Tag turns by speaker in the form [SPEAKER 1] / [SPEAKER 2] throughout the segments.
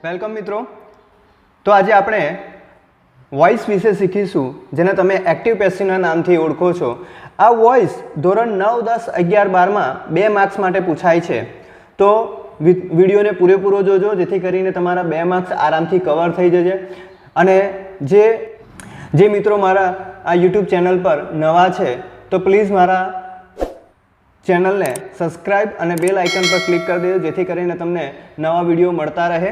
[SPEAKER 1] Welcome મિત્રો। તો આજે આપણે વોઇસ વિશે શીખીશું, જેને તમે એક્ટિવ પેસિવના નામથી ઓળખો છો। આ વોઇસ ધોરણ 9, 10, 11, 12માં 2 માર્ક્સ માટે પૂછાય છે। તો વિડીયોને પૂરેપૂરો જોજો, જેથી કરીને તમારા 2 માર્ક્સ આરામથી કવર થઈ જશે। અને જે મિત્રો મારા આ યુટ્યુબ ચેનલ પર નવા છે તો પ્લીઝ મારા ચેનલને સબસ્ક્રાઇબ અને બેલ આઇકન પર ક્લિક કરી દેજો, જેથી કરીને તમને નવા વિડીયો મળતા રહે।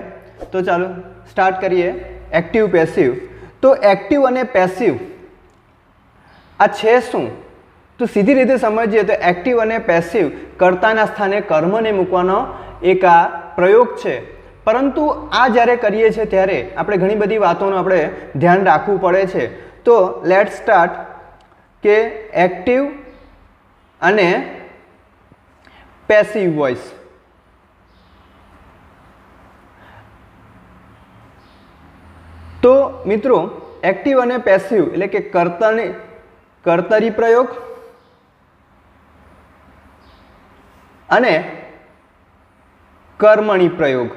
[SPEAKER 1] તો ચાલો સ્ટાર્ટ કરીએ। Active passive. તો એક્ટિવ અને પેસિવ આ છે શું? તો સીધી રીતે સમજીએ તો એક્ટિવ અને પેસિવ કર્તાના સ્થાને કર્મને મૂકવાનો એક આ પ્રયોગ છે। પરંતુ આ જ્યારે કરીએ છીએ ત્યારે આપણે ઘણી બધી વાતોનું આપણે ધ્યાન રાખવું પડે છે। તો લેટ સ્ટાર્ટ કે એક્ટિવ અને પેસિવ વોઇસ। તો મિત્રો એક્ટિવ અને પેસિવ એટલે કે કર્તરી પ્રયોગ અને કર્મણી પ્રયોગ।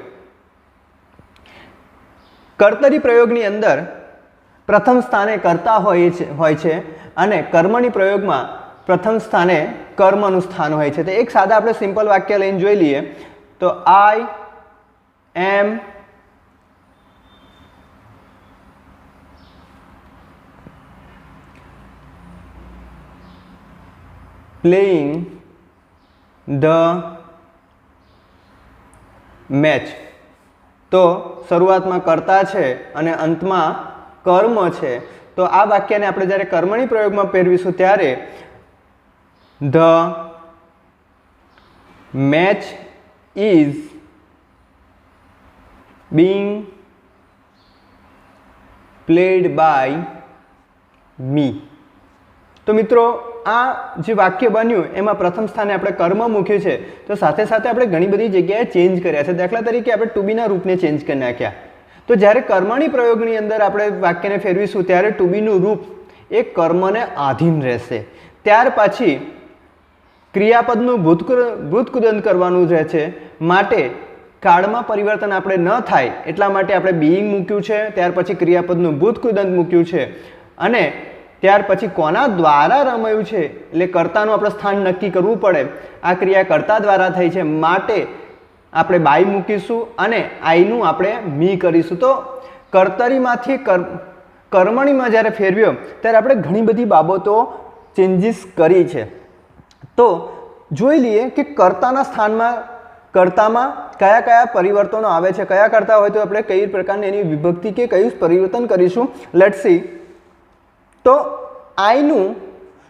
[SPEAKER 1] કર્તરી પ્રયોગની અંદર પ્રથમ સ્થાને કર્તા હોય છે અને કર્મણી પ્રયોગમાં પ્રથમ સ્થાને કર્મનું સ્થાન હોય છે। તો એક સાદા આપણે સિમ્પલ વાક્ય લઈને જોઈ લઈએ। તો આઈ એમ પ્લેઇંગ ધ મેચ। તો શરૂઆતમાં કર્તા છે અને અંતમાં કર્મ છે। તો આ વાક્યને આપણે જ્યારે કર્મણી પ્રયોગમાં ફેરવીશું ત્યારે the match is being played by me. તો મિત્રો આ જે વાક્ય બન્યું એમાં પ્રથમ સ્થાને આપણે કર્મ મૂક્યું છે, તો સાથે સાથે આપણે ઘણી બધી જગ્યાએ ચેન્જ કર્યા છે। દાખલા તરીકે આપણે ટુ બીના રૂપને ચેન્જ કરી નાખ્યા। તો જ્યારે કર્મણી પ્રયોગની અંદર આપણે વાક્યને ફેરવીશું ત્યારે ટુ બીનું રૂપ એ કર્મને આધીન રહેશે। ત્યાર પછી ક્રિયાપદનું ભૂતકૃદંત કરવાનું રહે છે, માટે કાળમાં પરિવર્તન આપણે ન થાય એટલા માટે આપણે બીઈંગ મૂક્યું છે। ત્યાર પછી ક્રિયાપદનું ભૂતકૃદંત મૂક્યું છે અને ત્યાર પછી કોના દ્વારા રમાયું છે એટલે કર્તાનું આપણે સ્થાન નક્કી કરવું પડે। આ ક્રિયા કર્તા દ્વારા થઈ છે, માટે આપણે બાય મૂકીશું અને આઈનું આપણે મી કરીશું। તો કર્તરીમાંથી કર્મણીમાં જ્યારે ફેરવ્યો ત્યારે આપણે ઘણી બધી બાબતો ચેન્જીસ કરી છે। તો જોઈ લઈએ કે કર્તાના સ્થાનમાં કર્તામાં કયા કયા પરિવર્તનો આવે છે। કયા કરતા હોય તો આપણે કઈ પ્રકારની એની વિભક્તિ કે કયું પરિવર્તન કરીશું। Let's see. તો આઈનું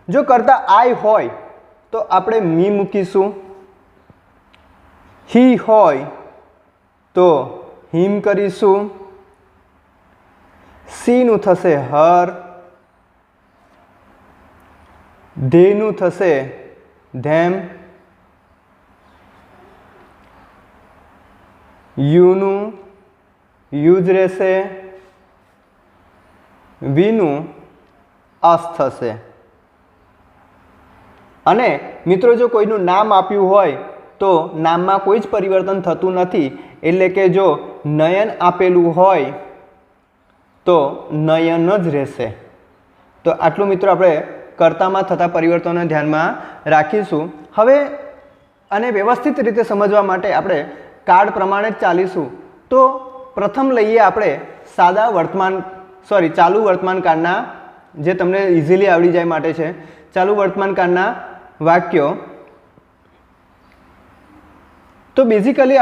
[SPEAKER 1] જો કરતા આઈ હોય તો આપણે મી મૂકીશું। હી હોય તો હિમ કરીશું। સીનું થશે હર, ધેનું થશે ધેમ, યુનું યુજ રહેશે, વીનું અસ થશે। અને મિત્રો જો કોઈનું નામ આપ્યું હોય તો નામમાં કોઈ જ પરિવર્તન થતું નથી, એટલે કે જો નયન આપેલું હોય તો નયન જ રહેશે। તો આટલું મિત્રો આપણે કર્તામાં થતા પરિવર્તનોને ધ્યાનમાં રાખીશું। હવે આને વ્યવસ્થિત રીતે સમજવા માટે આપણે કાળ પ્રમાણે જ ચાલીશું। તો પ્રથમ લઈએ આપણે ચાલુ વર્તમાન કાળના, જે તમને ઇઝીલી આવડી જાય માટે છે, ચાલુ વર્તમાન કાળના વાક્યો। તો બેઝિકલી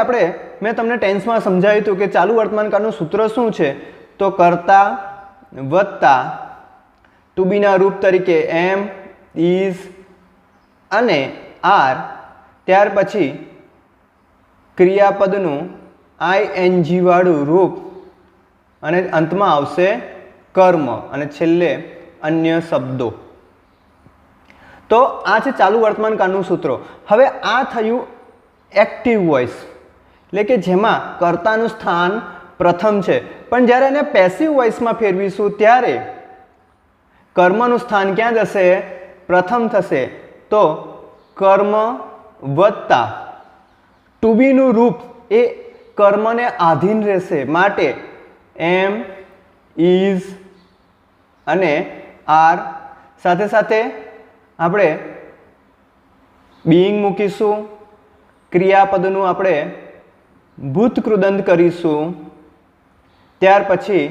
[SPEAKER 1] મેં તમને ટેન્સમાં સમજાવ્યું હતું કે ચાલુ વર્તમાન કાળનું સૂત્ર શું છે। તો કર્તા વત્તા ટુ બીના રૂપ તરીકે એમ, ઇઝ અને આર, ત્યાર પછી ક્રિયાપદનું આઈએનજી વાળું રૂપ અને અંતમાં આવશે કર્મ અને છેલ્લે અન્ય શબ્દો। તો આ છે ચાલુ વર્તમાન કાળનું સૂત્રો। હવે આ થયું એક્ટિવ વોઇસ, એટલે કે જેમાં કર્તાનું સ્થાન પ્રથમ છે। પણ જ્યારે એને પેસિવ વોઇસમાં ફેરવીશું ત્યારે કર્મનું સ્થાન ક્યાં જશે? પ્રથમ થશે। તો કર્મ વત્તા ટુ બીનું રૂપ એ કર્મને આધીન રહેશે, માટે એમ, ઇઝ અને આર. સાથે સાથે આપણે બીઈંગ મૂકીશું, ક્રિયાપદનું આપણે ભૂતકૃદંત કરીશું, ત્યાર પછી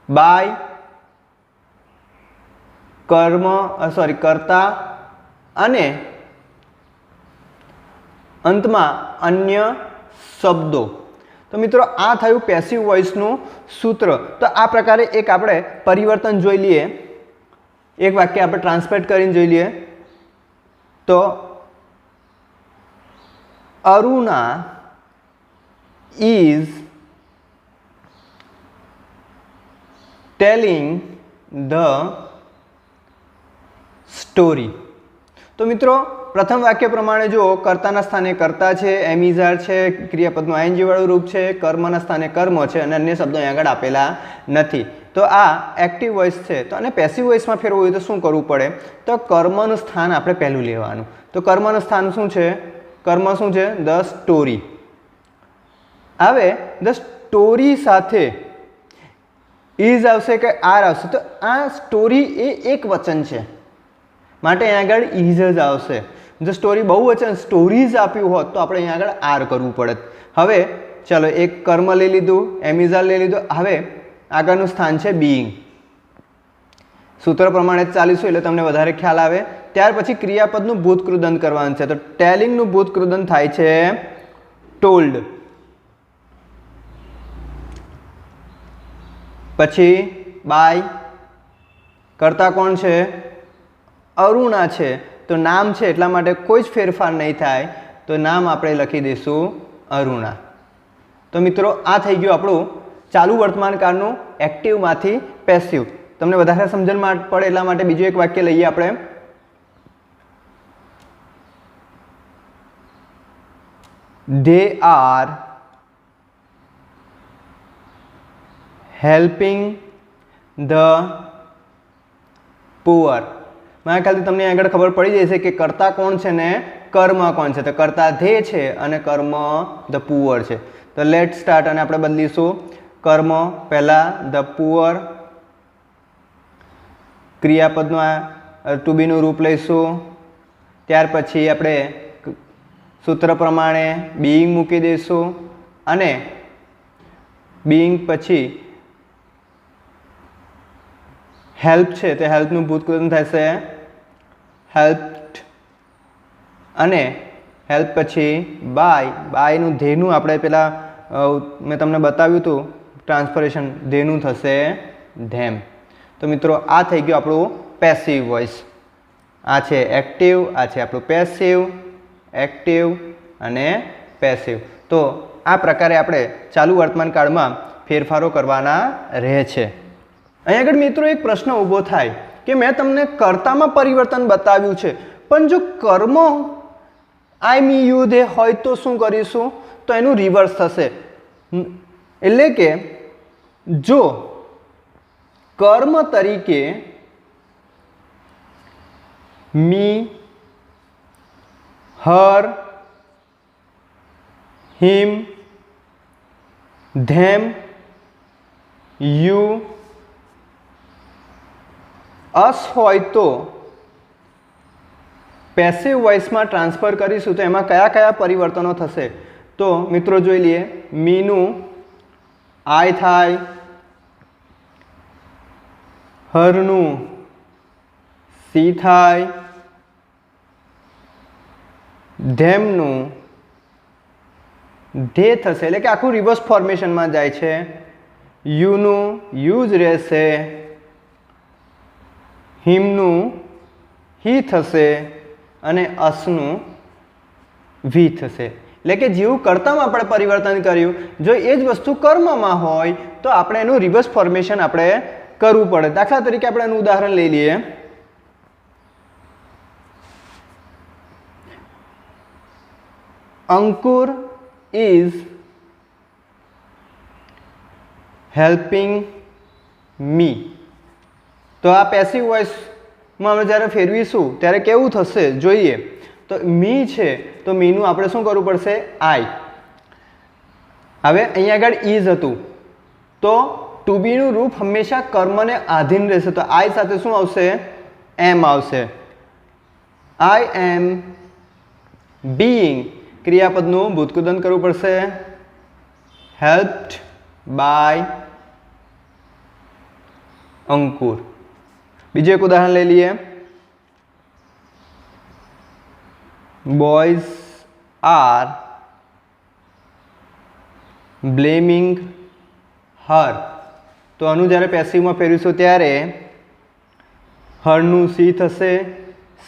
[SPEAKER 1] બાય, કર્તા અને અંતમાં અન્ય શબ્દો. તો મિત્રો આ થયું પેસિવ વોઇસનું સૂત્ર. તો આ પ્રકારે એક આપણે પરિવર્તન જોઈ લઈએ, એક વાક્ય આપણે ટ્રાન્સલેટ કરીને જોઈ લઈએ. તો Aruna is telling the story. તો મિત્રો પ્રથમ વાક્ય પ્રમાણે જુઓ, કર્તાના સ્થાને કર્તા છે, એમ ઇઝ આર છે, ક્રિયાપદનું આઈએનજી વાળું રૂપ છે, કર્મના સ્થાને કર્મ છે અને અન્ય શબ્દો અહીં આગળ આપેલા નથી. તો આ એક્ટિવ વોઇસ છે. તો આને પેસિવ વોઇસમાં ફેરવવું હોય તો શું કરવું પડે? તો કર્મનું સ્થાન આપણે પહેલું લેવાનું. તો કર્મનું સ્થાન શું છે? કર્મ શું છે? The story. હવે ધ સ્ટોરી સાથે ઇઝ આવશે કે આર આવશે? તો આ સ્ટોરી એ એક વચન છે, માટે અહીં આગળ ઇઝ જ આવશે. જો સ્ટોરી બહુવચન સ્ટોરીઝ આપ્યું હોત તો આપણે અહીં આગળ આર કરવું પડત. હવે ચાલો એક કર્મ લઈ લીધું, એમિઝાર લઈ લીધું. હવે આગળનું સ્થાન છે બીઈંગ. સૂત્ર પ્રમાણે જ ચાલીશું એટલે તમને વધારે ખ્યાલ આવે. ત્યાર પછી ક્રિયાપદનું ભૂતકૃદંત કરવાનું છે. તો ટેલિંગનું ભૂતકૃદંત થાય છે ટોલ્ડ. પછી બાય, કર્તા કોણ છે? અરુણા છે. તો નામ છે એટલા માટે કોઈ જ ફેરફાર નહીં થાય, તો નામ આપણે લખી દઈશું અરુણા. તો મિત્રો આ થઈ ગયું આપણું ચાલુ વર્તમાનકાળનું એક્ટિવમાંથી પેસિવ. તમને વધારે સમજણ પડે એટલા માટે બીજું એક વાક્ય લઈએ આપણે. They are helping the poor. મારા ખ્યાલથી તમને આગળ ખબર પડી જશે કે કર્તા કોણ છે ને કર્મ કોણ છે. તો કર્તા ધે છે અને કર્મ ધ પુઅર છે. તો લેટ સ્ટાર્ટ અને આપણે બદલીશું કર્મ પહેલાં, ધ પુઅર, ક્રિયાપદનું આ ટુ બીનું રૂપ લઈશું. ત્યાર પછી આપણે સૂત્ર પ્રમાણે બીઈંગ મૂકી દઈશું અને બીઈંગ પછી હેલ્પ છે તે હેલ્પનું ભૂતકૃદંત થશે હેલ્પ્ડ અને હેલ્પ પછી બાય, બાયનું ધેનું આપણે પેલા મેં તમને બતાવ્યું હતું ટ્રાન્સફરેશન, ધેનું થશે ધેમ. તો મિત્રો આ થઈ ગયું આપણું પેસિવ વોઇસ. આ છે એક્ટિવ, આ છે આપણું પેસિવ, એક્ટિવ અને પેસિવ. તો આ પ્રકારે આપણે ચાલુ વર્તમાન કાળમાં ફેરફારો કરવાના રહે છે. અહીં આગળ મિત્રો એક પ્રશ્ન ઊભો થાય કે મેં તમને કર્તામાં પરિવર્તન બતાવ્યું છે, પણ જો કર્મ આઈ મી યુ ધે હોય તો શું કરીશું? તો એનું રિવર્સ થશે. એટલે કે જો કર્મ તરીકે મી, હર, હિમ, ધેમ, યુ, અસ હોય તો પેસિવ વોઇસમાં ટ્રાન્સફર કરીશું તો એમાં કયા કયા પરિવર્તનો થશે? તો મિત્રો જોઈ લઈએ. મીનું આઈ થાય, હરનું સી થાય, ધેમનું ધે થશે, એટલે કે આખું રિવર્સ ફોર્મેશનમાં જાય છે. યુનું યુ જ રહેશે, હિમનું હી થશે અને અસનું વી થશે. એટલે કે જેવું કર્તામાં આપણે પરિવર્તન કર્યું, જો એ જ વસ્તુ કર્મમાં હોય તો આપણે એનું રિવર્સ ફોર્મેશન આપણે કરવું પડે. દાખલા તરીકે આપણે એનું ઉદાહરણ લઈ લઈએ. અંકુર ઇઝ હેલ્પિંગ મી. તો આ પેસિવ વોઇસમાં અમે જ્યારે ફેરવીશું ત્યારે કેવું થશે જોઈએ. તો મી છે તો મીનું આપણે શું કરવું પડશે? આઈ. હવે અહીંયા આગળ ઇઝ હતું તો ટુ બીનું રૂપ હંમેશા કર્મને આધીન રહેશે, તો આઈ સાથે શું આવશે? એમ આવશે. આઈ એમ બીઈંગ, ક્રિયાપદનું ભૂતકૃદંત કરવું પડશે. હેલ્પ્ડ બાય અંકુર. બીજું એક ઉદાહરણ લઈ લઈએ. બોયઝ આર બ્લેમિંગ હર, તો આનું જ્યારે પેસિવમાં ફેરવીશું ત્યારે હરનું સી થશે.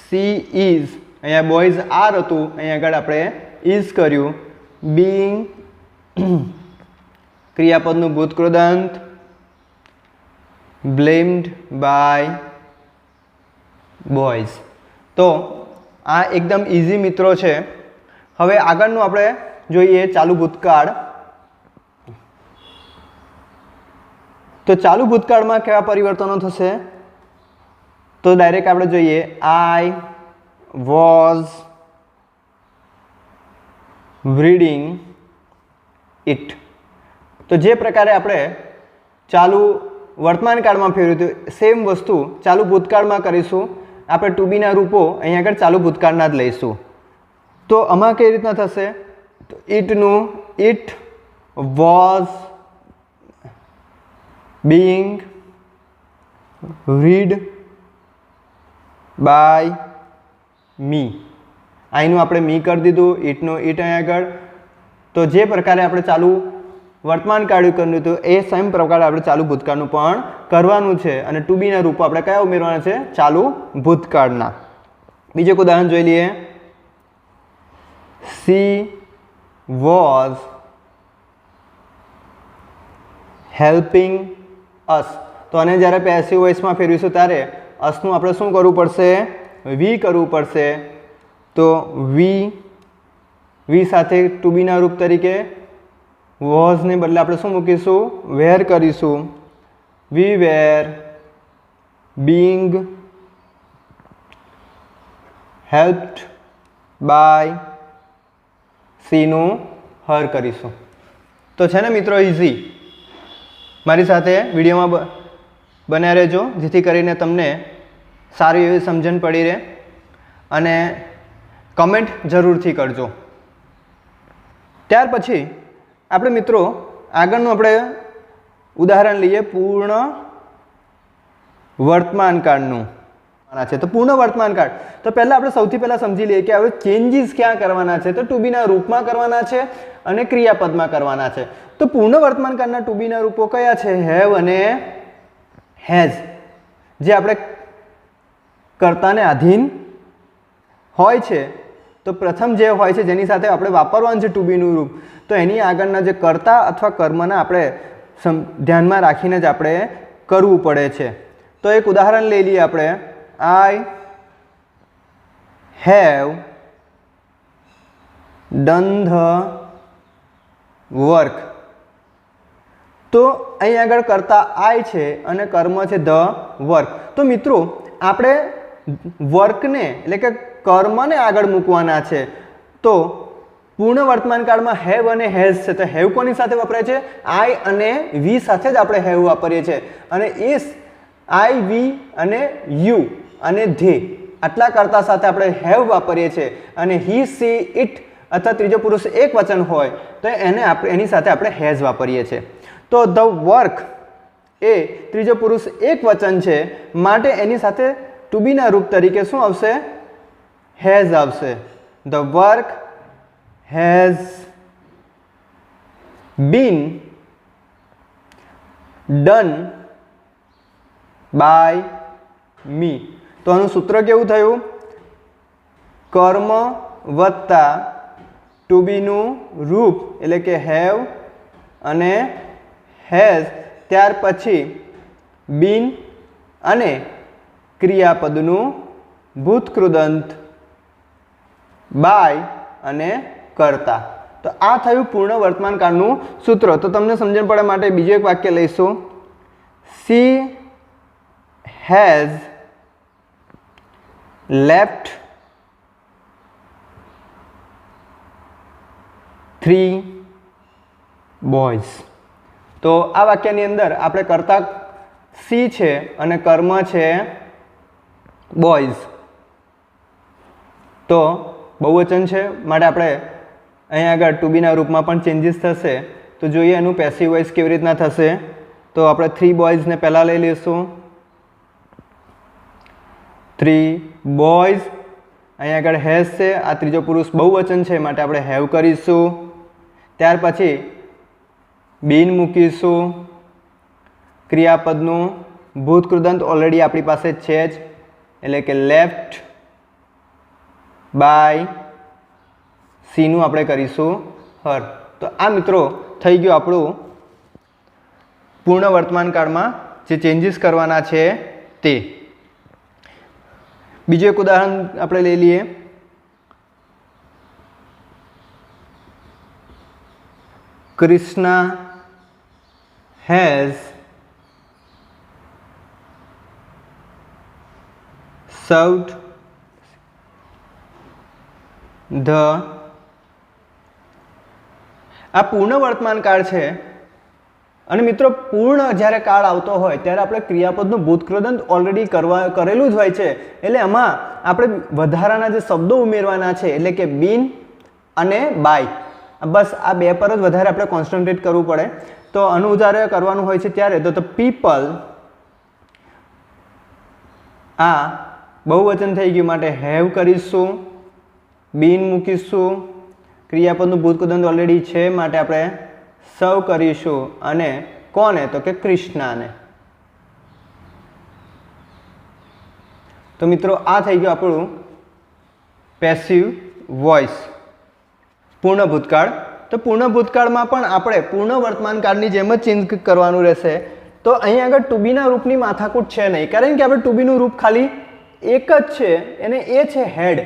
[SPEAKER 1] સી ઇઝ, અહીંયા બોયઝ આર હતું, અહીંયા આગળ આપણે ઇઝ કર્યું. બીઈંગ ક્રિયાપદનું ભૂતકૃદંત, બ્લેમ્ડ બાય બોયઝ. તો આ એકદમ ઇઝી મિત્રો છે. હવે આગળનું આપણે જોઈએ ચાલુ ભૂતકાળ. તો ચાલુ ભૂતકાળમાં કેવા પરિવર્તનો થશે? તો ડાયરેક્ટ આપણે જોઈએ આઈ વોઝ રીડિંગ ઇટ. તો જે પ્રકારે આપણે ચાલુ વર્તમાન કાળમાં ફેરવ્યું હતું સેમ વસ્તુ ચાલુ ભૂતકાળમાં કરીશું. આપણે ટુ બીના રૂપો અહીંયા આગળ ચાલુ ભૂતકાળના જ લઈશું. તો આમાં કઈ રીતના થશે? તો ઇટનું it was being read by me. અહીંનું આપણે મી કરી દીધું, ઇટનું ઇટ અહીંયા આગળ. તો જે પ્રકારે આપણે ચાલુ વર્તમાન કાળ કર્યું હતું એ સેમ પ્રકારે આપણે ચાલુ ભૂતકાળનું પણ કરવાનું છે. અને ટુ બીના રૂપો આપણે કયા ઉમેરવાના છે? ચાલુ ભૂતકાળના. બીજું એક ઉદાહરણ જોઈ લઈએ. સી વોઝ હેલ્પિંગ અસ. તો આને જ્યારે પેસિવ વોઇસમાં ફેરવીશું ત્યારે અસનું આપણે શું કરવું પડશે? વી કરવું પડશે. તો વી સાથે ટુ બીના રૂપ તરીકે વોઝને બદલે આપણે શું મૂકીશું? વેર કરીશું. વી વેર બીંગ હેલ્પ્ડ બાય સીનું હર કરીશું. તો છે ને મિત્રો ઇઝી. મારી સાથે વિડીયોમાં બન્યા રહેજો જેથી કરીને તમને સારી એવી સમજણ પડી રહે. અને કમેન્ટ જરૂરથી કરજો. ત્યાર પછી આપણે મિત્રો આગળનું આપણે ઉદાહરણ લઈએ પૂર્ણ વર્તમાન કાળનું છે. તો પૂર્ણ વર્તમાન કાળ, તો પહેલાં આપણે સૌથી પહેલાં સમજી લઈએ કે હવે ચેન્જીસ ક્યાં કરવાના છે. તો ટુ બીના રૂપમાં કરવાના છે અને ક્રિયાપદમાં કરવાના છે. તો પૂર્ણ વર્તમાન કાળના ટુ બીના રૂપો કયા છે? હેવ અને હેઝ. જે આપણે કર્તાને આધીન હોય છે તો પ્રથમ જે હોય છે જેની સાથે આપણે વાપરવાનું છે ટુ બીનું રૂપ, તો એની આગળના જે કર્તા અથવા કર્મના આપણે ધ્યાનમાં રાખીને જ આપણે કરવું પડે છે. તો એક ઉદાહરણ લઈ લઈએ આપણે. I have done the work. તો અહીં આગળ કર્તા આઈ છે અને કર્મ છે ધ વર્ક. તો મિત્રો આપણે વર્કને એટલે કે કર્મને આગળ મૂકવાના છે. તો પૂર્ણ વર્તમાન કાળમાં હેવ અને હેઝ છે. તો હેવ કોની સાથે વપરાય છે? આઈ અને વી સાથે જ આપણે હેવ વાપરીએ છીએ. અને ઇસ આઈ વી અને યુ અને ધે આટલા કર્તા સાથે આપણે હેવ વાપરીએ છીએ. અને હી સી ઇટ અથવા ત્રીજો પુરુષ એક વચન હોય તો એને આપણે એની સાથે આપણે હેઝ વાપરીએ છીએ. તો ધ વર્ક એ ત્રીજો પુરુષ એક વચન છે માટે એની સાથે ટુ બીના રૂપ તરીકે શું આવશે? હેઝ આવશે. The work has been done by me. તો આનું સૂત્ર કેવું થયું? કર્મ વત્તા ટુ બીનું રૂપ એટલે કે હેવ અને હેઝ, ત્યાર પછી બીન અને ક્રિયાપદનું ભૂતકૃદંત બાય અને કર્તા. તો આ થયું પૂર્ણ વર્તમાન કાળનું સૂત્ર. તો તમને સમજણ પડે માટે બીજું એક વાક્ય લઈશું. She has left 3 boys. તો આ વાક્યની અંદર આપણે કર્તા સી છે અને કર્મ છે બોયઝ. તો બહુવચન છે માટે આપણે અહીંયા આગળ ટુ બીના રૂપમાં પણ ચેન્જીસ થશે. તો જોઈએ એનું પેસિવ વોઇસ કેવી રીતના થશે. તો આપણે 3 બોયઝને પહેલાં લઈ લઈશું. 3 બોયઝ. અહીંયા આગળ હેઝ છે, આ ત્રીજો પુરુષ બહુવચન છે માટે આપણે હેવ કરીશું. ત્યાર પછી બીન મૂકીશું. ક્રિયાપદનું ભૂતકૃદંત ઓલરેડી આપણી પાસે છે જ, એટલે કે લેફ્ટ બાય સીનું આપણે કરીશું હર. તો આ મિત્રો થઈ ગયું આપણું પૂર્ણ વર્તમાન કાળમાં જે ચેન્જીસ કરવાના છે તે. બીજું એક ઉદાહરણ આપણે લઈ લઈએ. Krishna has સર્વડ the. આ પૂર્ણ વર્તમાન કાળ છે અને મિત્રો પૂર્ણ જ્યારે કાળ આવતો હોય ત્યારે આપણે ક્રિયાપદનું ભૂતકૃદંત ઓલરેડી કરેલું જ હોય છે, એટલે આમાં આપણે વધારાના જે શબ્દો ઉમેરવાના છે એટલે કે બીન અને બાય, બસ આ બે પર જ વધારે આપણે કોન્સન્ટ્રેટ કરવું પડે. તો આનું જ્યારે કરવાનું હોય છે ત્યારે તો પીપલ, આ બહુવચન થઈ ગયું માટે હેવ કરીશું. બીન મૂકીશું. ક્રિયાપદનું ભૂતકૃદંત ઓલરેડી છે માટે આપણે સર્વ કરીશું. અને કોને? તો કે કૃષ્ણાને. તો મિત્રો આ થઈ ગયું આપણું પેસિવ વોઇસ પૂર્ણ ભૂતકાળ. તો પૂર્ણ ભૂતકાળમાં પણ આપણે પૂર્ણ વર્તમાન કાળની જેમ જ ચેન્જ કરવાનું રહેશે. તો અહીં આગળ ટુ બીના રૂપની માથાકૂટ છે નહીં, કારણ કે આપણે ટુ બીનું રૂપ ખાલી એક જ છે અને એ છે હેડ.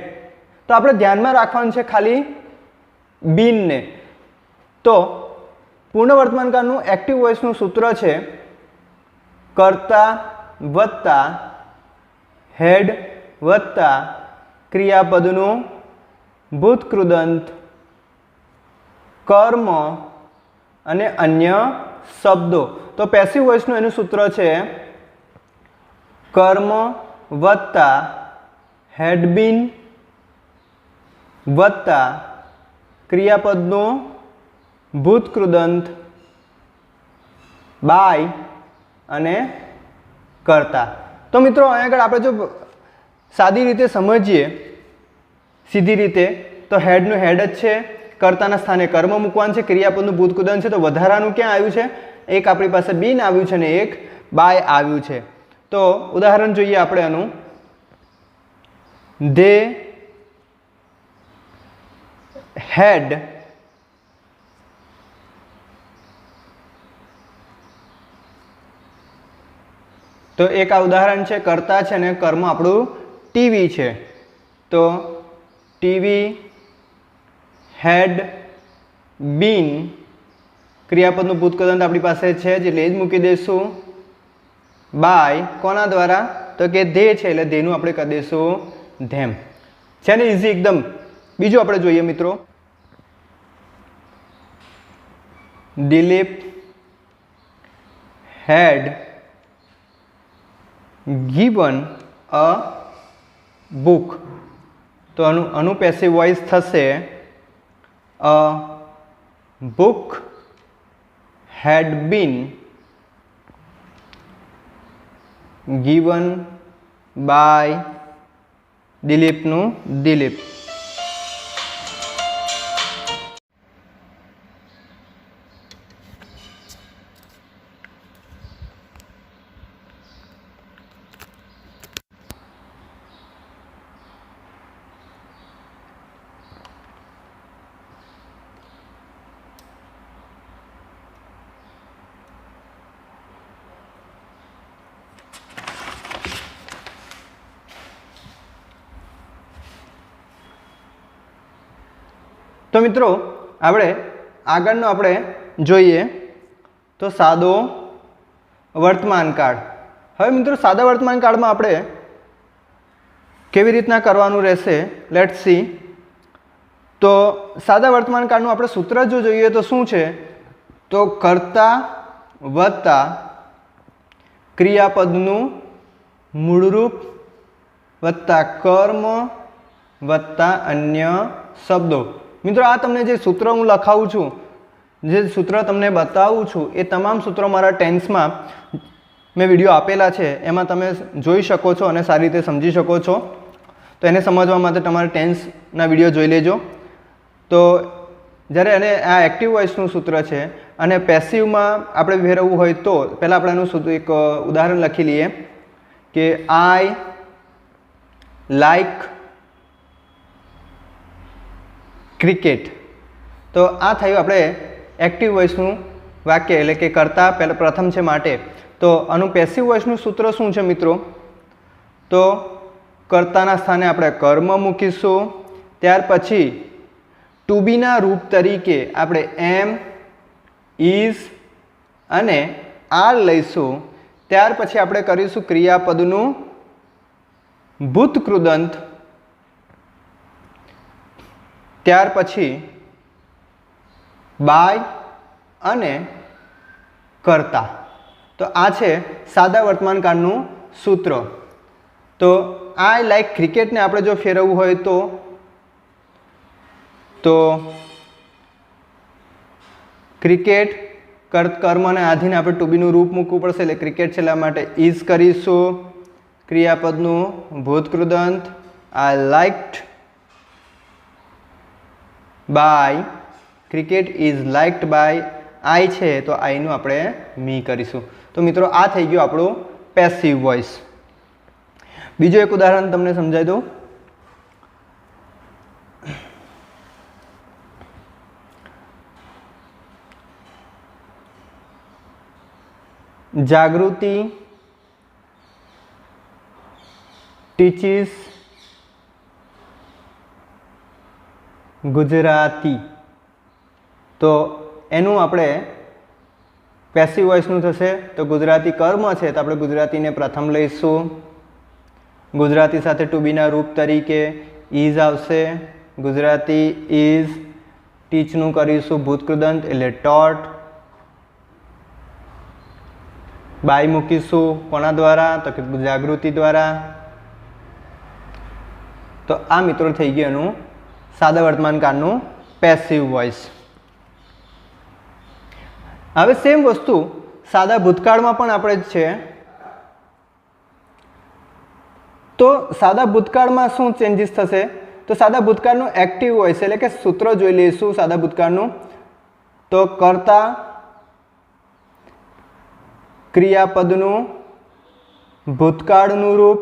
[SPEAKER 1] તો આપણે ધ્યાનમાં રાખવાનું છે ખાલી બીનને. તો પૂર્ણ વર્તમાન કાળનું એક્ટિવ વોઇસનું સૂત્ર છે કર્તા વત્તા હેડ વત્તા ક્રિયાપદનું ભૂતકૃદંત કર્મ અને અન્ય શબ્દો. તો પેસિવ વોઇસનું એનું સૂત્ર છે કર્મ વત્તા હેડ બીન વત્તા ક્રિયાપદનું ભૂતકૃદંત બાય અને કર્તા. તો મિત્રો અહીં આગળ આપણે જો સાદી રીતે સમજીએ, સીધી રીતે, તો હેડનું હેડ જ છે, કર્તાના સ્થાને કર્મ મૂકવાનું છે, ક્રિયાપદનું ભૂતકૃદંત છે. તો વધારાનું ક્યાં આવ્યું છે? એક આપણી પાસે બીન આવ્યું છે અને એક બાય આવ્યું છે. તો ઉદાહરણ જોઈએ આપણે આનું. ધે હેડ તો એક આ ઉદાહરણ છે, કર્તા છે અને કર્મ આપણું ટીવી છે. તો ટીવી હેડ બીન, ક્રિયાપદનું ભૂતકૃદંત આપણી પાસે છે જ એટલે એ જ મૂકી દઈશું. બાય કોના દ્વારા? તો કે ધે છે એટલે ધેનું આપણે કરી દઈશું ધેમ. છે ને ઇઝી એકદમ. બીજું આપણે જોઈએ મિત્રો. દિલીપ હેડ given a book. તો આનું પેસિવ વોઇસ થશે a book had been given by દિલીપનું દિલીપ. તો મિત્રો આપણે આગળનો આપણે જોઈએ તો સાદો વર્તમાન કાળ. હવે મિત્રો સાદા વર્તમાન કાળમાં આપણે કેવી રીતના કરવાનું રહેશે લેટ્સ સી. તો સાદા વર્તમાન કાળનું આપણે સૂત્ર જો જોઈએ તો શું છે? તો કર્તા વત્તા ક્રિયાપદનું મૂળરૂપ વત્તા કર્મ વત્તા અન્ય શબ્દો. મિત્રો આ તમને જે સૂત્ર હું લખાવું છું, જે સૂત્ર તમને બતાવું છું, એ તમામ સૂત્રો મારા ટેન્સમાં મેં વિડીયો આપેલા છે, એમાં તમે જોઈ શકો છો અને સારી રીતે સમજી શકો છો. તો એને સમજવા માટે તમારે ટેન્સના વિડીયો જોઈ લેજો. તો જ્યારે એને આ એક્ટિવ વોઇસનું સૂત્ર છે અને પેસિવમાં આપણે ફેરવવું હોય તો પહેલાં આપણે એનું સૂત્ર એક ઉદાહરણ લખી લઈએ કે આઈ લાઈક ક્રિકેટ. તો આ થયું આપણે એક્ટિવ વોઇસનું વાક્ય, એટલે કે કર્તા પહેલાં પ્રથમ છે માટે. તો આનું પેસિવ વોઇસનું સૂત્ર શું છે મિત્રો? તો કર્તાના સ્થાને આપણે કર્મ મૂકીશું, ત્યાર પછી ટુ બીના રૂપ તરીકે આપણે એમ, ઇઝ અને આર લઈશું. ત્યાર પછી આપણે કરીશું ક્રિયાપદનું ભૂતકૃદંત, ત્યાર પછી બાય અને કર્તા. તો આ છે સાદા વર્તમાનકાળનું સૂત્ર. તો આઈ લાઈક ક્રિકેટને આપણે જો ફેરવવું હોય તો ક્રિકેટ કર્મને આધીને આપણે ટુ બીનું રૂપ મૂકવું પડશે, એટલે ક્રિકેટ છે એટલા માટે ઇઝ કરીશું. ક્રિયાપદનું ભૂતકૃદંત I liked by, cricket is liked by I છે તો આઈનું આપણે મી કરીશું. તો મિત્રો આ થઈ ગયું આપણું પેસિવ વોઇસ. બીજું એક ઉદાહરણ તમને સમજાવી દઉં. જાગૃતિ ટીચીસ ગુજરાતી. તો એનું આપણે પેસિવ વોઇસનું થશે. તો ગુજરાતી કર્મ છે તો આપણે ગુજરાતીને પ્રથમ લઈશું. ગુજરાતી સાથે ટુ બીના રૂપ તરીકે ઇઝ આવશે. ગુજરાતી ઇઝ, ટીચનું કરીશું ભૂતકૃદંત એટલે ટોટ. બાય મૂકીશું કોના દ્વારા? તો કે જાગૃતિ દ્વારા. તો આ મિત્રો થઈ ગયું એનું સાદા વર્તમાનકાળનું પેસિવ વોઇસ. હવે સેમ વસ્તુ સાદા ભૂતકાળમાં પણ આપણે જ છે. તો સાદા ભૂતકાળમાં શું ચેન્જીસ થશે? તો સાદા ભૂતકાળનું એક્ટિવ વોઇસ એટલે કે સૂત્ર જોઈ લઈશું સાદા ભૂતકાળનું. તો કર્તા ક્રિયાપદનું ભૂતકાળનું રૂપ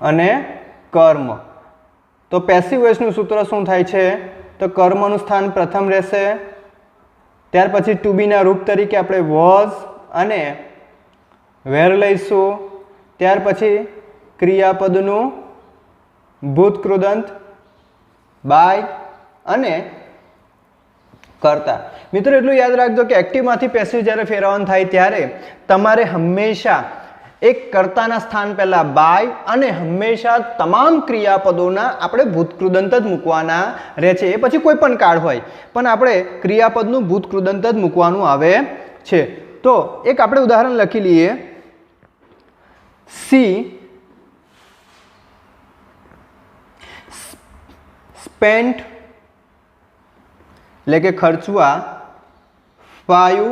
[SPEAKER 1] અને કર્મ. તો પેસિવ વોઇસનું સૂત્ર શું થાય છે? તો કર્મનું સ્થાન પ્રથમ રહેશે, ત્યાર પછી ટુ બીના રૂપ તરીકે આપણે વોઝ અને વેર લઈશું, ત્યાર પછી ક્રિયાપદનું ભૂતકૃદંત બાય અને કર્તા. મિત્રો એટલું યાદ રાખજો કે એક્ટિવમાંથી પેસિવ જ્યારે ફેરવવાનું થાય ત્યારે તમારે હંમેશા એક કર્તાના સ્થાન પહેલાં બાય અને હંમેશા તમામ ક્રિયાપદોના આપણે ભૂતકૃદંત જ મૂકવાના રહે છે. એ પછી કોઈ પણ કાળ હોય પણ આપણે ક્રિયાપદનું ભૂતકૃદંત જ મૂકવાનું આવે છે. તો એક આપણે ઉદાહરણ લખી લઈએ. સી સ્પેન્ટ એટલે કે ખર્ચવા 5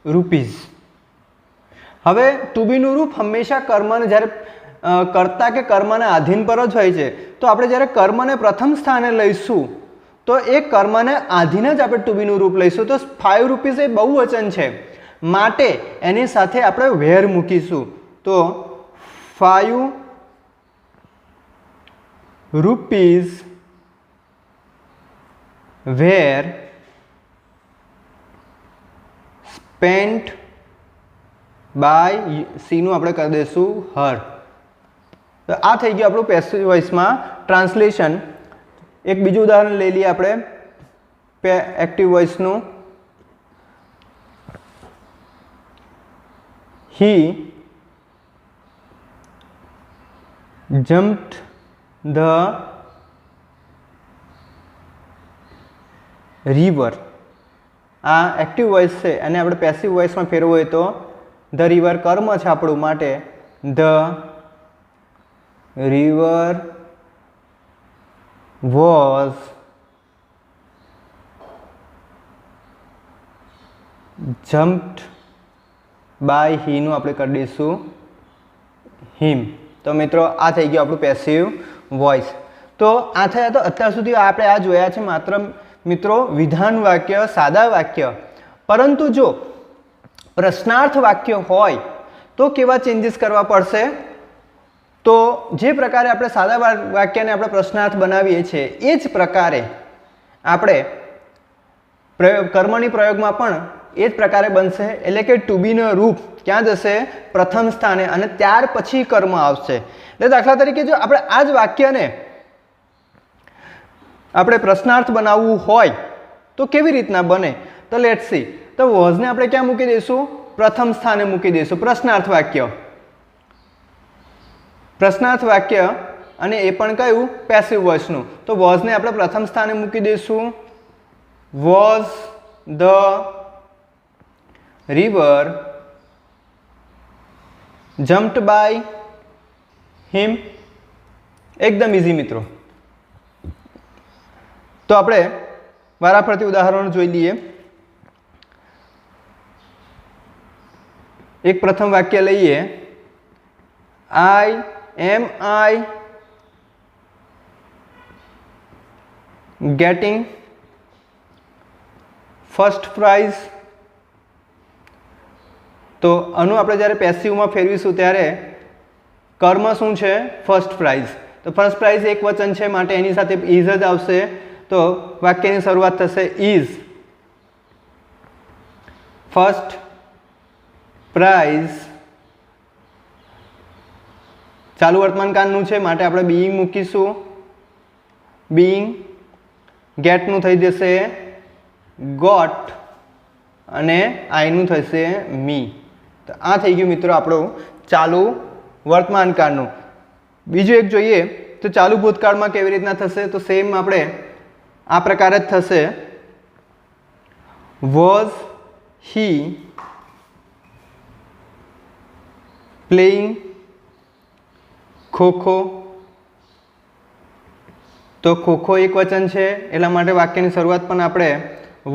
[SPEAKER 1] રૂપીઝ. હવે ટુ બીનું રૂપ હંમેશા કર્મને જ્યારે કર્તા કે કર્મના આધીન પર જ હોય છે. તો આપણે જ્યારે કર્મને પ્રથમ સ્થાને લઈશું તો એ કર્મને આધીન જ આપણે ટુ બીનું રૂપ લઈશું. તો 5 રૂપીઝ એ બહુવચન છે માટે એની સાથે આપણે વેર મૂકીશું. તો 5 રૂપીઝ વેર સ્પેન્ટ બાય સીનું આપણે કરી દઈશું હર. તો આ થઈ ગયું આપણું પેસિવ વોઇસમાં ટ્રાન્સલેશન. એક બીજું ઉદાહરણ લઈ લઈએ આપણે એક્ટિવ વોઇસનું. He jumped the river. આ એક્ટિવ વોઇસ છે અને આપણે પેસિવ વોઇસમાં ફેરવવું હોય તો ધ રિવર કર્મ છે આપણું માટે the river was jumped by હીનું આપણે કરી દઈશું હિમ. તો મિત્રો આ થઈ ગયું આપણું પેસિવ વોઇસ. તો આ થયા તો અત્યાર સુધી આપણે આ જોયા છે માત્ર મિત્રો વિધાન વાક્ય, સાદા વાક્ય. પરંતુ જો પ્રશ્નાર્થ વાક્ય હોય તો કેવા ચેન્જીસ કરવા પડશે? તો જે પ્રકારે આપણે સાદા વાક્યને આપણે પ્રશ્નાર્થ બનાવીએ છીએ એ જ પ્રકારે આપણે કર્મની પ્રયોગમાં પણ એ જ પ્રકારે બનશે. એટલે કે ટુ બીનું રૂપ ક્યાં જશે? પ્રથમ સ્થાને, અને ત્યાર પછી કર્મ આવશે. એટલે દાખલા તરીકે જો આપણે આ જ વાક્યને આપણે પ્રશ્નાર્થ બનાવવું હોય તો કેવી રીતના બને? તો લેટ્સ સી. તો વોઝને આપણે ક્યાં મૂકી દઈશું? પ્રથમ સ્થાને મૂકી દઈશું. પ્રશ્નાર્થ વાક્ય, પ્રશ્નાર્થ વાક્ય, અને એ પણ કયું? પેસિવ વોઇસનું. તો વોઝને આપણે પ્રથમ સ્થાને મૂકી દઈશું. Was the river jumped by him. એકદમ ઇઝી મિત્રો. તો આપણે વારાફરતી ઉદાહરણો જોઈ લઈએ. એક પ્રથમ વાક્ય લઈએ. આઈ ગેટિંગ ફર્સ્ટ પ્રાઇઝ. તો આનું આપણે જ્યારે પેસિવમાં ફેરવીશું ત્યારે કર્મ શું છે? First prize. તો ફર્સ્ટ પ્રાઇઝ એક વચન છે માટે એની સાથે ઇઝ જ આવશે. તો વાક્યની શરૂઆત થશે ઇઝ ફર્સ્ટ પ્રાઇઝ. ચાલુ વર્તમાન કાળનું છે માટે આપણે બીઈંગ મૂકીશું. બીઈંગ. ગેટનું થઈ જશે ગોટ, અને આઈનું થશે મી. તો આ થઈ ગયું મિત્રો આપણું ચાલુ વર્તમાન કાળનું. બીજું એક જોઈએ તો ચાલુ ભૂતકાળમાં કેવી રીતના થશે? તો સેમ આપણે આ પ્રકારે જ થશે. Was he playing kho kho. તો ખોખો એક વચન છે એટલા માટે વાક્યની શરૂઆત પણ આપણે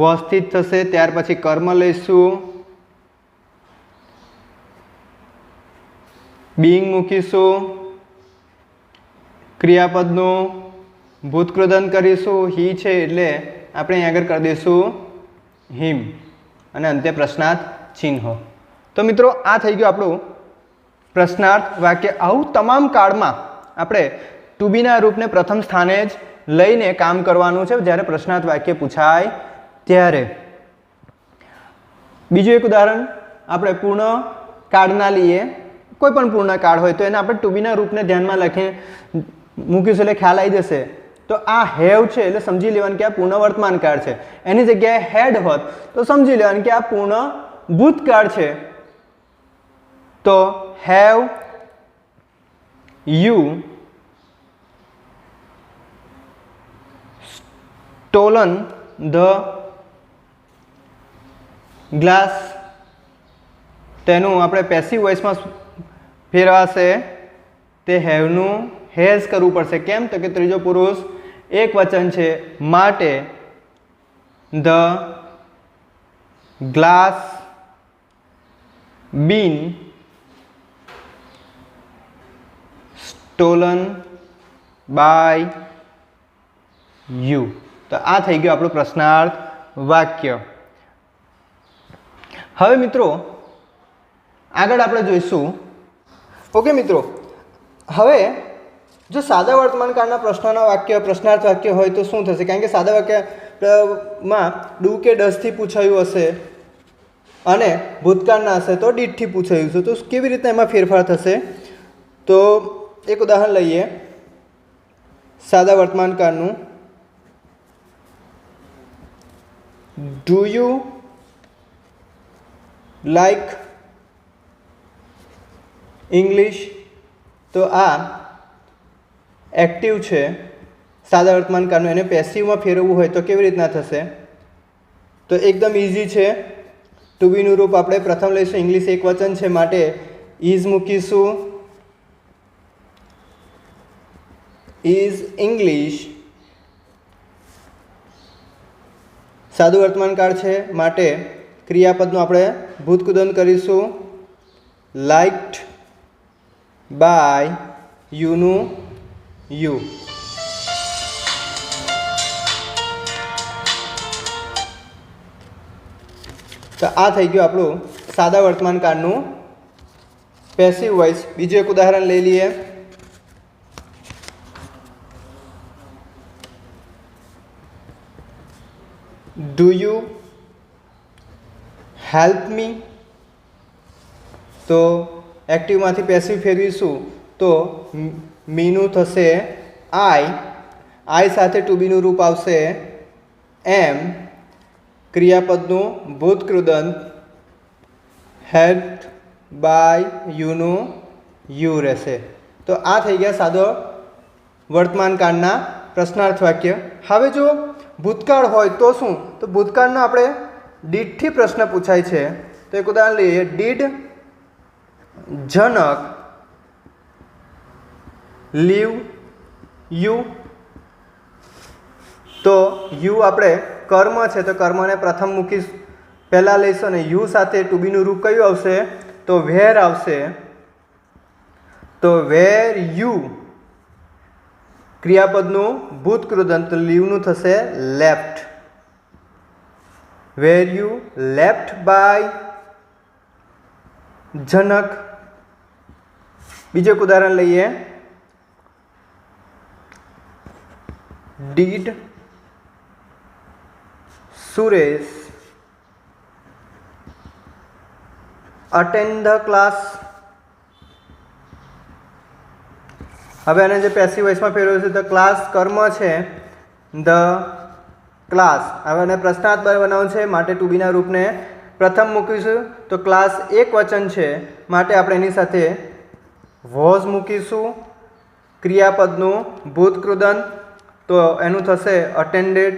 [SPEAKER 1] વોઝથી જ થશે. ત્યાર પછી કર્મ લઈશું, બીઈંગ મૂકીશું, ક્રિયાપદનું ભૂતકૃદન કરીશું. હી છે એટલે આપણે અહીં આગળ કરી દઈશું હિમ, અને અંતે પ્રશ્નાર્થ ચિહ્નો. તો મિત્રો આ થઈ ગયું આપણું પ્રશ્નાર્થ વાક્ય. આવું તમામ કાળમાં આપણે ટુ બીના રૂપને પ્રથમ સ્થાને જ લઈને કામ કરવાનું છે જ્યારે પ્રશ્નાર્થ વાક્ય પૂછાય ત્યારે. બીજું એક ઉદાહરણ આપણે પૂર્ણ કાળના લઈએ. કોઈ પણ પૂર્ણ કાળ હોય તો એને આપણે ટુ બીના રૂપને ધ્યાનમાં લખીને મૂકીશું એટલે ખ્યાલ આવી જશે. તો આ હેવ છે એટલે સમજી લેવાનું કે આ પૂર્ણ વર્તમાન કાળ છે. એની જગ્યાએ હેડ હોત તો સમજી લેવાનું કે આ પૂર્ણ ભૂતકાળ છે. તો have you stolen the glass. તેનું આપણે પેસિવ વોઇસમાં ફેરવાશે. તે હેવનું હેઝ કરવું પડશે. કેમ? તો કે ત્રીજો પુરુષ એક વચન છે માટે the glass been stolen by you. તો આ થઈ ગયું આપણું પ્રશ્નાર્થ વાક્ય. હવે મિત્રો આગળ આપણે જોઈશું. ઓકે મિત્રો, હવે જો સાદા વર્તમાન કાળના પ્રશ્નોના વાક્ય પ્રશ્નાર્થ વાક્ય હોય તો શું થશે? કારણ કે સાદા વાક્યમાં ડુ કે ડઝથી પૂછાયું હશે અને ભૂતકાળના હશે તો ડીડથી પૂછાયું છે. તો કેવી રીતના એમાં ફેરફાર થશે? તો એક ઉદાહરણ લઈએ સાદા વર્તમાન કાળનું. Do you like English? તો આ એક્ટિવ છે સાદા વર્તમાન કાળનું. એને પેસિવમાં ફેરવવું હોય તો કેવી રીતના થશે? તો એકદમ ઇઝી છે. ટુ બીનું રૂપ આપણે પ્રથમ લઈશું. ઇંગ્લિશ એક વચન છે માટે ઇઝ મૂકીશું. Is English. સાદું વર્તમાનકાળ છે માટે ક્રિયાપદનું આપણે ભૂતકૃદંત કરીશું. લાઇક્ડ બાય યુનું યુ. તો આ થઈ ગયું આપણું સાદા વર્તમાનકાળનું પેસિવ વોઇસ. બીજું એક ઉદાહરણ લઈ લઈએ. Do you help me. તો એક્ટિવમાંથી પેસિવ ફેરવીશું તો મીનું થશે આઈ. આઈ સાથે ટુ બીનું રૂપ આવશે એમ. ક્રિયાપદનું ભૂતકૃદંત હેલ્પ બાય યુનું યુ રહેશે. તો આ થઈ ગયા સાદો વર્તમાનકાળના પ્રશ્નાર્થ વાક્ય. હવે જો ભૂતકાળ હોય તો શું? તો ભૂતકાળનો આપણે ડીડથી પ્રશ્ન પૂછાય છે. તો એક ઉદાહરણ લઈએ. Did Janak leave you. તો યુ આપણે કર્મ છે તો કર્મને પ્રથમ મૂકી પહેલાં લઈશું અને યુ સાથે ટુ બીનું રૂપ કયું આવશે? તો વેર આવશે. તો વેર યુ ક્રિયાપદનું ભૂતકૃદંત લીવનું થશે left. Were you left by Janak. બીજું એક ઉદાહરણ લઈએ. Did Suresh attend the class. હવે આને જે પેસિવ વોઇસમાં ફેરવ્યું છે તો ક્લાસ કર્મ છે ધ ક્લાસ. હવે આને પ્રશ્નાર્થ બનાવવાનું છે માટે ટુ બીના રૂપને પ્રથમ મૂકીશું. તો ક્લાસ એક વચન છે માટે આપણે એની સાથે વોઝ મૂકીશું. ક્રિયાપદનું ભૂતકૃદંત તો એનું થશે અટેન્ડેડ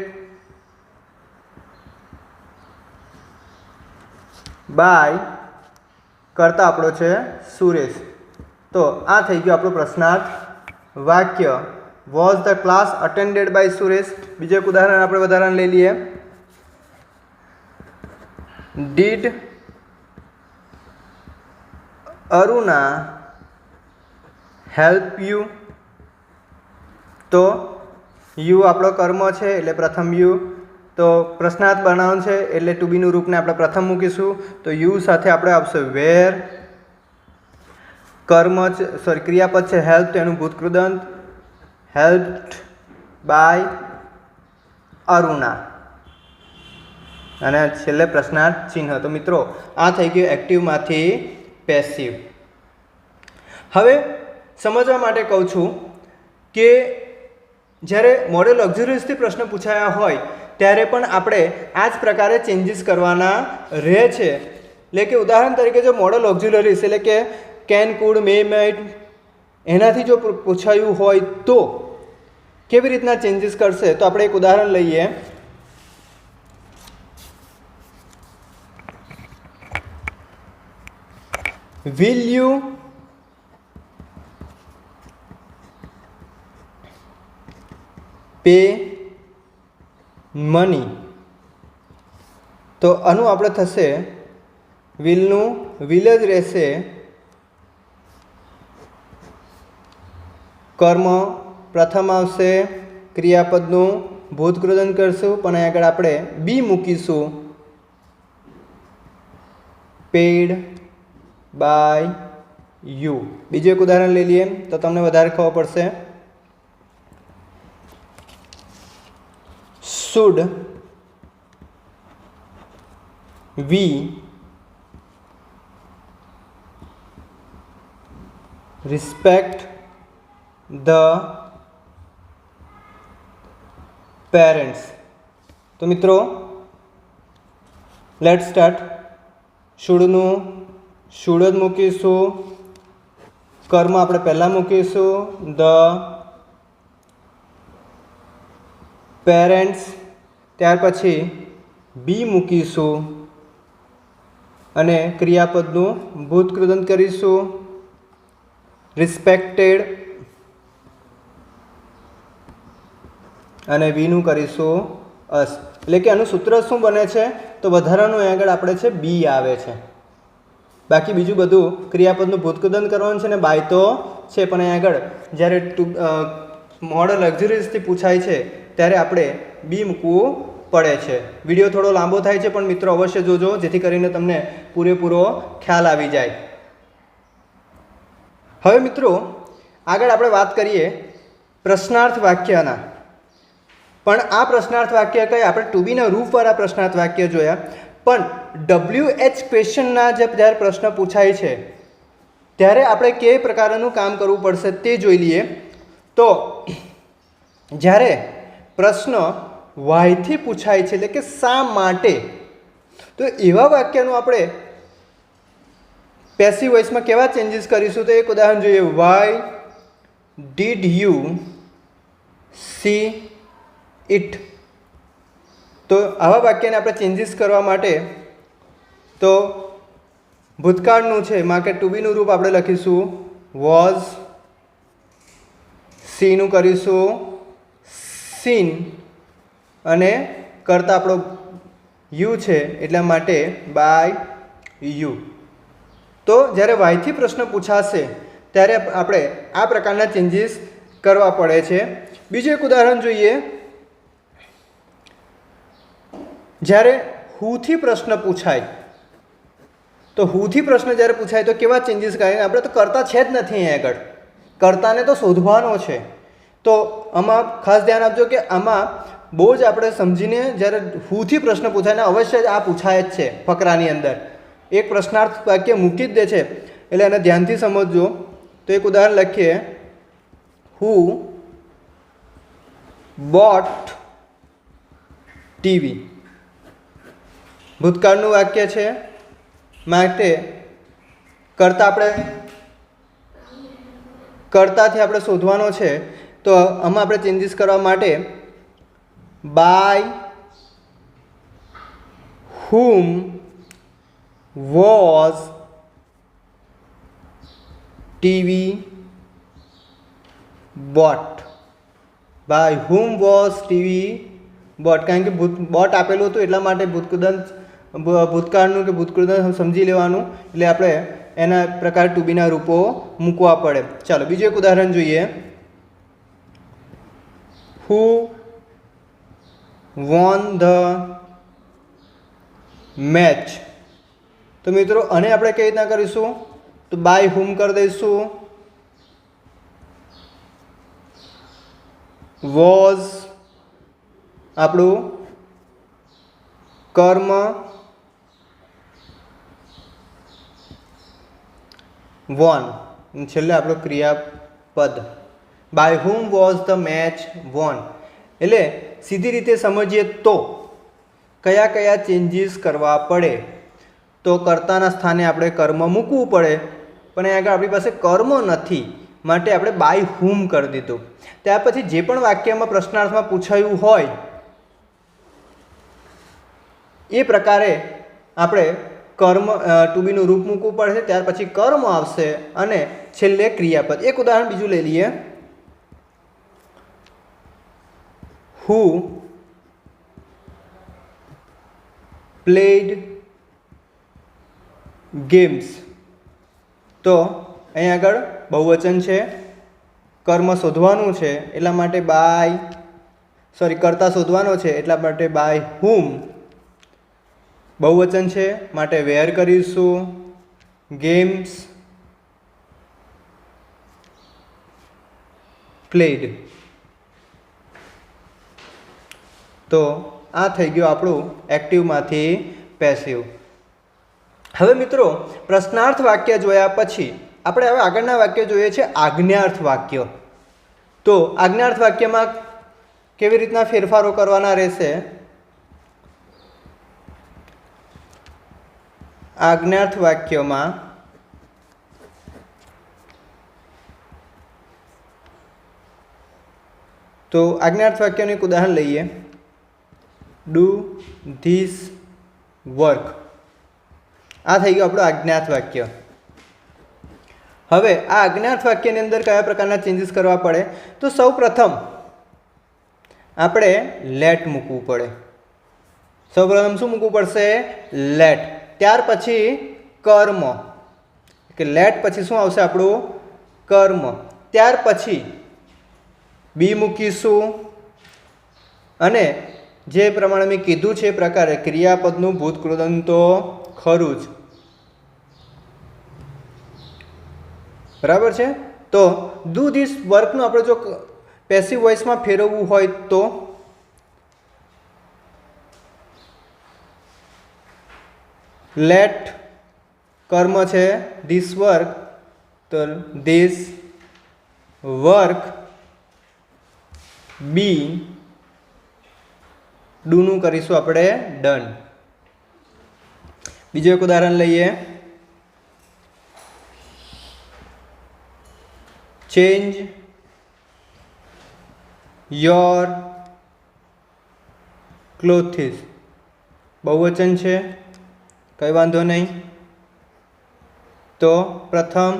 [SPEAKER 1] બાય. કરતા આપણો છે સુરેશ. તો આ થઈ ગયું આપણું પ્રશ્નાર્થ વાક્ય. Was the class attended by Suresh. બીજું એક ઉદાહરણ આપણે વધારાને લઈ લઈએ. Did Aruna help you. તો યુ આપણો કર્મ છે એટલે પ્રથમ યુ. તો પ્રશ્નાર્થ બનાવવાનું છે એટલે ટુ બીનું રૂપને આપણે પ્રથમ મૂકીશું. તો યુ સાથે આપણે આવશે વેર. કર્મ ક્રિયાપદ છે હેલ્પ તો એનું ભૂતકૃદંત હેલ્પ્ડ બાય અરુણા અને છેલ્લે પ્રશ્નાર્થ ચિહ્ન. તો મિત્રો આ થઈ ગયું એક્ટિવમાંથી પેસિવ. હવે સમજવા માટે કહું છું કે જ્યારે મોડેલ ઓક્ઝિલરીઝથી પ્રશ્ન પૂછાયા હોય ત્યારે પણ આપણે આ જ પ્રકારે ચેન્જીસ કરવાના રહે છે. એટલે કે ઉદાહરણ તરીકે જો મોડલ ઓક્ઝિલરીઝ એટલે કે કેન કુડ મે માઇટ એનાથી જો પૂછાયું હોય તો કેવી રીતના ચેન્જીસ કરશે? તો આપણે એક ઉદાહરણ લઈએ. Will you pay money. તો આનું આપણે થશે વિલનું વિલ જ રહેશે. કર્મ પ્રથમ આવશે. ક્રિયાપદનું ભૂતકૃદંત કરશું પણ અહીં આગળ આપણે બી મૂકીશું. Paid by you. બીજું એક ઉદાહરણ લઈ લઈએ તો તમને વધારે ખબર પડશે. should we respect the parents? તો મિત્રો લેટ સ્ટાર્ટ. શુડનું શુડ જ મૂકીશું. કર્મ આપણે પહેલાં મૂકીશું ધ પેરેન્ટ્સ. ત્યાર પછી બી મૂકીશું અને ક્રિયાપદનું ભૂતકૃદંત કરીશું રિસ્પેક્ટેડ અને વીનું કરીશું અસ. એટલે કે આનું સૂત્ર શું બને છે? તો વધારાનું આગળ આપણે છે બી આવે છે. બાકી બીજું બધું ક્રિયાપદનું ભૂતકૃદંત કરવાનું છે ને બાય તો છે, પણ અહીં આગળ જ્યારે મોડલ લક્ઝરીઝથી પૂછાય છે ત્યારે આપણે બી મૂકવું પડે છે. વિડીયો થોડો લાંબો થાય છે, પણ મિત્રો અવશ્ય જોજો જેથી કરીને તમને પૂરેપૂરો ખ્યાલ આવી જાય. હવે મિત્રો આગળ આપણે વાત કરીએ પ્રશ્નાર્થ વાક્યના. પણ આ પ્રશ્નાર્થ વાક્ય કઈ આપણે ટુ બીના રૂપવાળા પ્રશ્નાર્થ વાક્ય જોયા, પણ WH ક્વેશ્ચનના જ્યારે પ્રશ્ન પૂછાય છે ત્યારે આપણે કઈ પ્રકારનું કામ કરવું પડશે તે જોઈ લઈએ. તો જ્યારે પ્રશ્ન વાયથી પૂછાય છે એટલે કે શા માટે, તો એવા વાક્યનું આપણે પેસિવ વોઇસમાં કેવા ચેન્જીસ કરીશું? તો એક ઉદાહરણ જોઈએ. Why did you C it. તો આવા વાક્યને આપણે ચેન્જીસ કરવા માટે તો ભૂતકાળનું છે માં કે ટુ બીનું રૂપ આપણે લખીશું વોઝ, સીનું કરીશું સીન અને કરતા આપણો યુ છે એટલા માટે બાય યુ. તો જ્યારે વાયથી પ્રશ્ન પૂછાશે ત્યારે આપણે આ પ્રકારના ચેન્જીસ કરવા પડે છે. બીજું એક ઉદાહરણ જોઈએ. જ્યારે હુથી પ્રશ્ન પૂછાય, તો હુથી પ્રશ્ન જ્યારે પૂછાય તો કેવા ચેન્જીસ કરીએ? આપણે તો કરતા છે જ નથી અહીં આગળ, કર્તાને તો શોધવાનો છે. તો આમાં ખાસ ધ્યાન આપજો કે આમાં બહુ જ આપણે સમજીને જ્યારે હુથી પ્રશ્ન પૂછાય ને અવશ્ય જ આ પૂછાય જ છે ફકરાની અંદર, એક પ્રશ્નાર્થ વાક્ય મૂકી જ દે છે, એટલે એને ધ્યાનથી સમજજો. તો એક ઉદાહરણ લખીએ. હુ બોટ ટીવી. ભૂતકાળનું વાક્ય છે માટે કરતા આપણે કર્તાથી આપણે શોધવાનો છે. તો આમાં આપણે ચેન્જીસ કરવા માટે by whom was TV bought. by whom was TV bought. કારણ કે બોટ આપેલું હતું એટલા માટે ભૂતકાળનું કે ભૂતકૃદંત સમજી લેવાનું, એટલે આપણે એના પ્રકાર ટુ બીના રૂપો મૂકવા પડે. ચાલો બીજું એક ઉદાહરણ જોઈએ. હુ વોન ધ મેચ. તો મિત્રો આને આપણે કઈ રીતના કરીશું? તો બાય હુમ કરી દઈશું. વોઝ આપણું કર્મ, વોન છેલ્લે આપણું ક્રિયાપદ. By whom was the match won. એટલે સીધી રીતે સમજીએ તો કયા કયા ચેન્જીસ કરવા પડે? તો કર્તાના સ્થાને આપણે કર્મ મૂકવું પડે, પણ અહીં આગળ આપણી પાસે કર્મ નથી માટે આપણે બાય હુમ કરી દીધું. ત્યાર પછી જે પણ વાક્યમાં પ્રશ્નાર્થમાં પૂછાયું હોય એ પ્રકારે આપણે કર્મ ટુ બીનું રૂપ મૂકવું પડશે. ત્યાર પછી કર્મ આવશે અને છેલ્લે ક્રિયાપદ. એક ઉદાહરણ બીજું લઈ લઈએ. Who played games. તો અહીં આગળ બહુવચન છે, કર્મ શોધવાનું છે એટલા માટે કર્તા શોધવાનો છે એટલા માટે બાય હુમ. બહુવચન છે માટે વેર કરીશું ગેમ્સ પ્લેડ. તો આ થઈ ગયું આપણું એક્ટિવમાંથી પેસિવ. હવે મિત્રો પ્રશ્નાર્થ વાક્ય જોયા પછી આપણે હવે આગળના વાક્ય જોઈએ છે આજ્ઞાર્થ વાક્ય. તો આજ્ઞાર્થ વાક્યમાં કેવી રીતના ફેરફારો કરવાના રહેશે? આજ્ઞાર્થ વાક્યમાં તો આજ્ઞાર્થ વાક્યનું એક ઉદાહરણ લઈએ. Do this work. આ થઈ ગયું આપણું આજ્ઞાત વાક્ય. હવે આ આજ્ઞાત વાક્યની અંદર કયા પ્રકારના ચેન્જીસ કરવા પડે? તો સૌ પ્રથમ આપણે લેટ મૂકવું પડે. સૌપ્રથમ શું મૂકવું પડશે? લેટ. ત્યાર પછી કર્મ, કે લેટ પછી શું આવશે આપણું? કર્મ. ત્યાર પછી બી મૂકીશું અને જે પ્રમાણે મેં કીધું છે એ પ્રકારે ક્રિયાપદનું ભૂતકૃદંત તો ખરું જ. બરાબર છે. તો ડુ ધીસ વર્કનું આપણે જો પેસિવ વોઇસમાં ફેરવવું હોય તો લેટ કર્મ છે, ધીસ વર્ક, તો ધીસ વર્ક બી ડુનું કરીશું આપણે ડન. બીજું એક ઉદાહરણ લઈએ. Change your clothes. બહુવચન છે, કંઈ વાંધો નહીં. તો પ્રથમ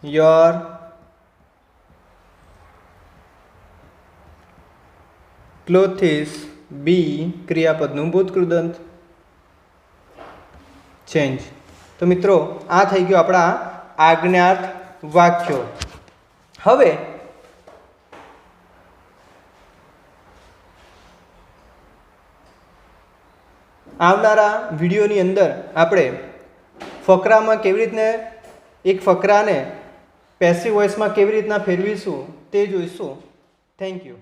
[SPEAKER 1] યોર ક્લોથિસ, બી ક્રિયાપદનું ભૂતકૃદંત ચેન્જ. તો મિત્રો આ થઈ ગયું આપણા આજ્ઞાત વાક્યો. હવે આવનારા વિડીયોની અંદર આપણે ફકરામાં કેવી રીતને એક ફકરાને પેસિવ વોઇસમાં કેવી રીતના ફેરવીશું તે જોઈશું. Thank you.